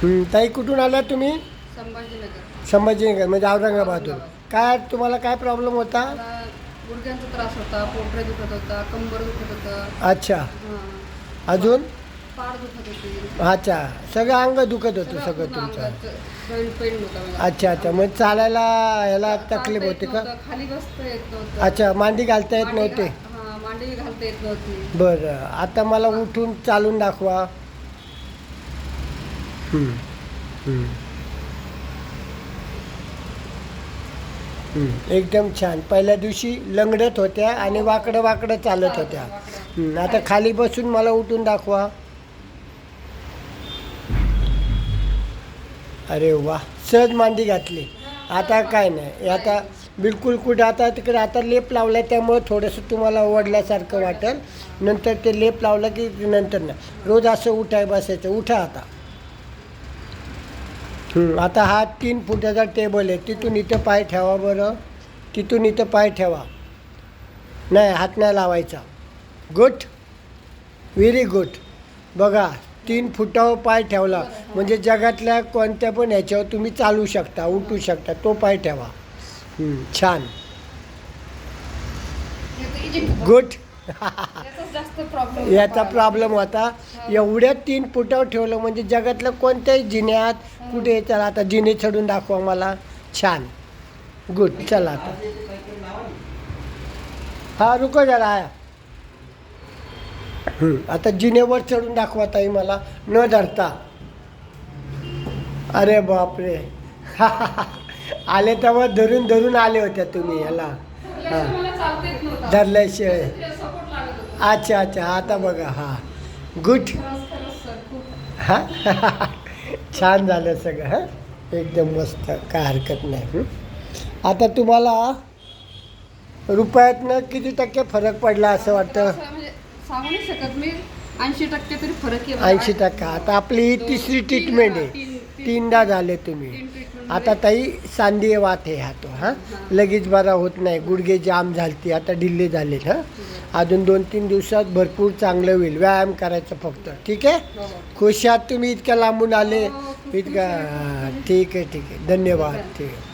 ताई कुठून आला तुम्ही? संभाजीनगर. संभाजीनगर म्हणजे औरंगाबादहून. काय तुम्हाला काय प्रॉब्लेम होता? मला गुडघ्यांचा त्रास होता, पोटरे दुखत होता, कंबर दुखत होतं. अच्छा. हां. अजून? पाठ दुखत होती. अच्छा, सगळं अंग दुखत होतं सगळं पूर्ण तुमचं. अंगाचं जॉईंट पेन होता मला. अच्छा अच्छा, मग चालायला ह्याला चालता तकलीफ येत होती का? नव्हतं, खाली बसता येत नव्हतं. अच्छा, मांडी घालता येत नव्हते. मांडी घालता येत नव्हती. बरं, आता मला उठून चालून दाखवा. हं, हं. एकदम छान. पहिल्या दिवशी लंगडत होत्या आणि वाकडं वाकडं चालत होत्या. आता खाली बसून मला उठून दाखवा. अरे वा, सहज मांडी घातली. आता काय नाही, आता बिलकुल कुठं आता तिकडे आता लेप लावला त्यामुळे थोडंसं तुम्हाला ओढल्यासारखं वाटेल. नंतर ते लेप लावलं की नंतर ना रोज असं उठाय बसायचं. उठा आता. आता हा 3 फुटाचा टेबल आहे. तिथून इथं पाय ठेवा बरं. तिथून इथं पाय ठेवा. नाही, हात नाही लावायचा. Good, very good. बघा, 3 फुटावर पाय ठेवला म्हणजे जगातल्या कोणत्या पण ह्याच्यावर तुम्ही चालू शकता, उठू शकता. तो पाय ठेवा. छान, गुड. याचाच जास्त प्रॉब्लेम. याचा प्रॉब्लेम होता. एवढ्या 3 फुटावर ठेवलं म्हणजे जगातल्या कोणत्याही जिन्यात कुठे. चला आता जिने चढून दाखवा मला. छान, गुड. चला आता. हा, रुको जरा. आता जिनेवर चढून दाखवा ताई मला, न धरता. अरे बापरे. आले तेव्हा धरून धरून आले होत्या तुम्ही याला. हां, मला चालता येत नव्हतं. धरल्याशिवाय. सपोर्ट लागत होता. अच्छा अच्छा, आता बघा. हां, गुड. खरंच सर खूप. हां, छान झालं सगळं. हां, एकदम मस्त, काय हरकत नाही. आता तुम्हाला रुपयातनं किती टक्के फरक पडला असं वाटतं? असं म्हणजे सांगू नाही शकत मी. 80% तरी फरक आहे. 80%. आता आपली ही तिसरी ट्रीटमेंट आहे. 3दा झाले तुम्ही. आता ताई सांधीय वात आहे हा तो. हां, लगेच बरा होत नाही. गुडघे जाम झालती, आता ढिल्ले झालेत. हां, अजून 2-3 दिवसात भरपूर चांगलं होईल. व्यायाम करायचं फक्त. ठीक आहे. खुश आहात तुम्ही इतक्या लांबून आले? इतका ठीक आहे, ठीक आहे. धन्यवाद. ठीक आहे.